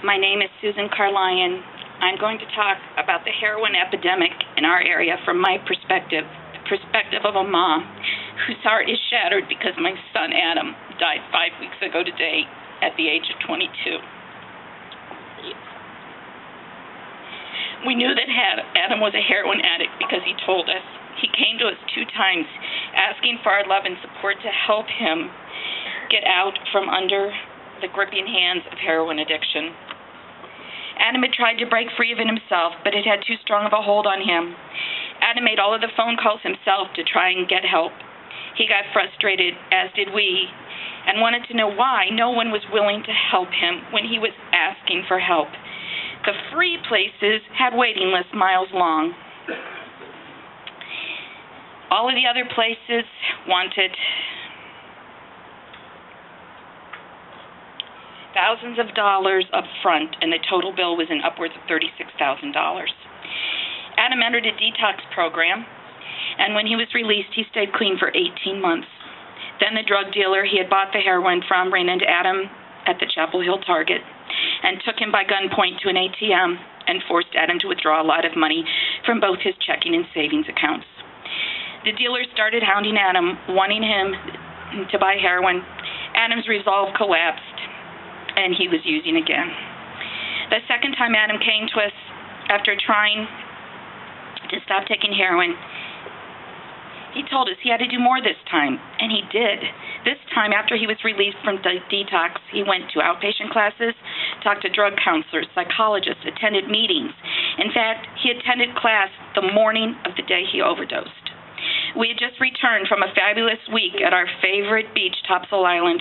My name is Susan Carlyon. I'm going to talk about the heroin epidemic in our area from my perspective, the perspective of a mom whose heart is shattered because my son Adam died 5 weeks ago today at the age of 22. We knew that Adam was a heroin addict because he told us. He came to us 2 times asking for our love and support to help him get out from under the gripping hands of heroin addiction. Adam had tried to break free of it himself, but it had too strong of a hold on him. Adam made all of the phone calls himself to try and get help. He got frustrated, as did we, and wanted to know why no one was willing to help him when he was asking for help. The free places had waiting lists miles long. All of the other places wanted thousands of dollars up front, and the total bill was in upwards of $36,000. Adam entered a detox program, and when he was released, he stayed clean for 18 months. Then the drug dealer he had bought the heroin from ran into Adam at the Chapel Hill Target and took him by gunpoint to an ATM and forced Adam to withdraw a lot of money from both his checking and savings accounts. The dealer started hounding Adam, wanting him to buy heroin. Adam's resolve collapsed, and he was using again. The second time Adam came to us after trying to stop taking heroin, he told us he had to do more this time, and he did. This time, after he was released from detox, he went to outpatient classes, talked to drug counselors, psychologists, attended meetings. In fact, he attended class the morning of the day he overdosed. We had just returned from a fabulous week at our favorite beach, Topsail Island,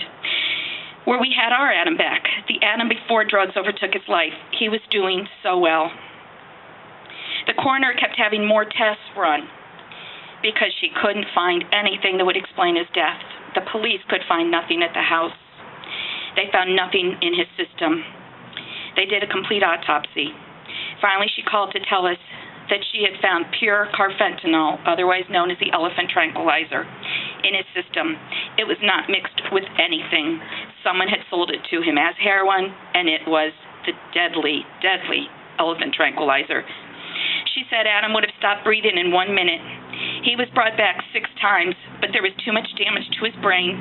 where we had our Adam back, the Adam before drugs overtook his life. He was doing so well. The coroner kept having more tests run because she couldn't find anything that would explain his death. The police could find nothing at the house. They found nothing in his system. They did a complete autopsy. Finally, she called to tell us that she had found pure carfentanil, otherwise known as the elephant tranquilizer, in his system. It was not mixed with anything. Someone had sold it to him as heroin, and it was the deadly, deadly elephant tranquilizer. She said Adam would have stopped breathing in 1 minute. He was brought back 6 times, but there was too much damage to his brain,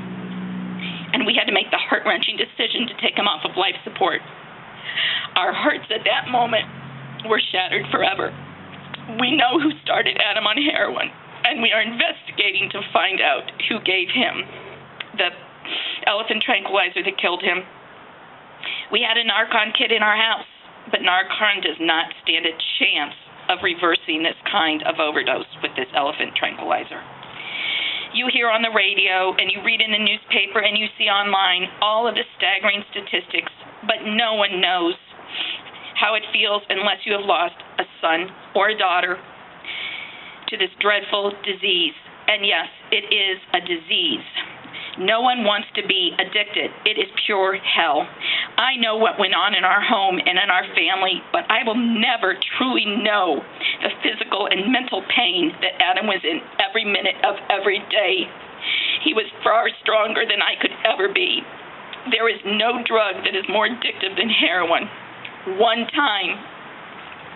and we had to make the heart-wrenching decision to take him off of life support. Our hearts at that moment were shattered forever. We know who started Adam on heroin, and we are investigating to find out who gave him the elephant tranquilizer that killed him. We had a Narcan kit in our house, but Narcan does not stand a chance of reversing this kind of overdose with this elephant tranquilizer. You hear on the radio and you read in the newspaper and you see online all of the staggering statistics, but no one knows how it feels unless you have lost a son or a daughter to this dreadful disease. And yes, it is a disease. No one wants to be addicted. It is pure hell. I know what went on in our home and in our family, but I will never truly know the physical and mental pain that Adam was in every minute of every day. He was far stronger than I could ever be. There is no drug that is more addictive than heroin. One time,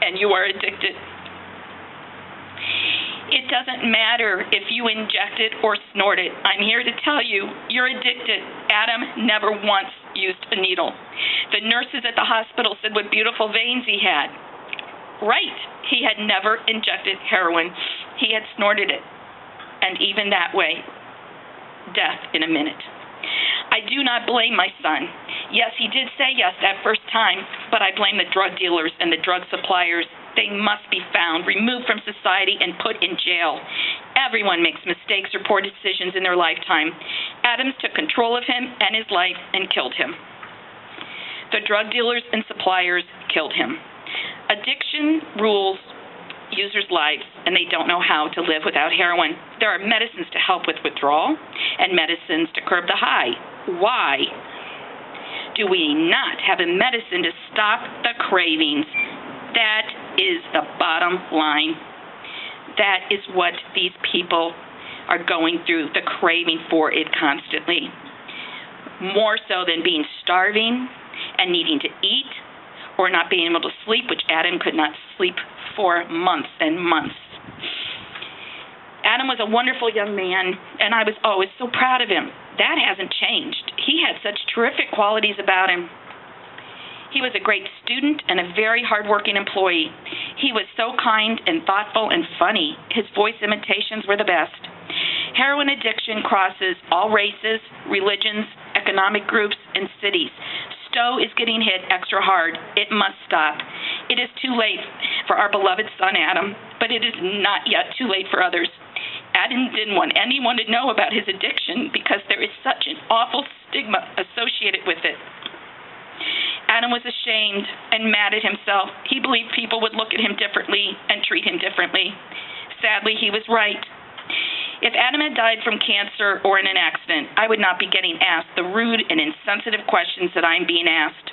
and you are addicted. It doesn't matter if you inject it or snort it. I'm here to tell you, you're addicted. Adam never once used a needle. The nurses at the hospital said what beautiful veins he had. Right, he had never injected heroin. He had snorted it. And even that way, death in a minute. I do not blame my son. Yes, he did say yes that first time, but I blame the drug dealers and the drug suppliers. They must be found, removed from society, and put in jail. Everyone makes mistakes or poor decisions in their lifetime. Adams took control of him and his life and killed him. The drug dealers and suppliers killed him. Addiction rules users' lives, and they don't know how to live without heroin. There are medicines to help with withdrawal and medicines to curb the high. Why do we not have a medicine to stop the cravings? That is the bottom line. That is what these people are going through, the craving for it constantly. More so than being starving and needing to eat or not being able to sleep, which Adam could not sleep for months and months. Adam was a wonderful young man, and I was always so proud of him. That hasn't changed. He had such terrific qualities about him. He was a great student and a very hardworking employee. He was so kind and thoughtful and funny. His voice imitations were the best. Heroin addiction crosses all races, religions, economic groups, and cities. Stow is getting hit extra hard. It must stop. It is too late for our beloved son, Adam, but it is not yet too late for others. Adam didn't want anyone to know about his addiction because there is such an awful stigma associated with it. Adam was ashamed and mad at himself. He believed people would look at him differently and treat him differently. Sadly, he was right. If Adam had died from cancer or in an accident, I would not be getting asked the rude and insensitive questions that I'm being asked,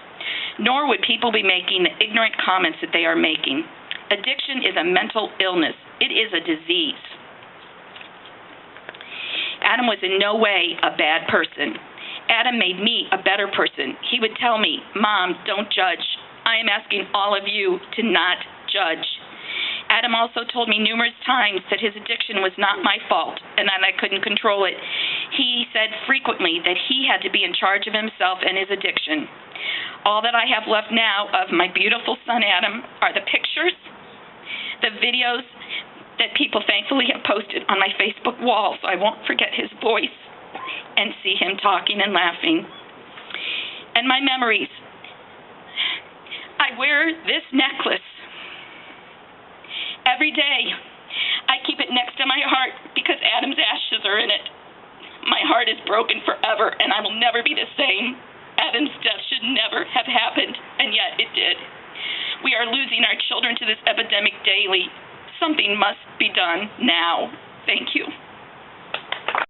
nor would people be making the ignorant comments that they are making. Addiction is a mental illness. It is a disease. Adam was in no way a bad person. Adam made me a better person. He would tell me, "Mom, don't judge. I am asking all of you to not judge." Adam also told me numerous times that his addiction was not my fault and that I couldn't control it. He said frequently that he had to be in charge of himself and his addiction. All that I have left now of my beautiful son Adam are the pictures, the videos that people thankfully have posted on my Facebook wall, so I won't forget his voice and see him talking and laughing. And my memories. I wear this necklace every day. I keep it next to my heart because Adam's ashes are in it. My heart is broken forever, and I will never be the same. Adam's death should never have happened, and yet it did. We are losing our children to this epidemic daily. Something must be done now. Thank you.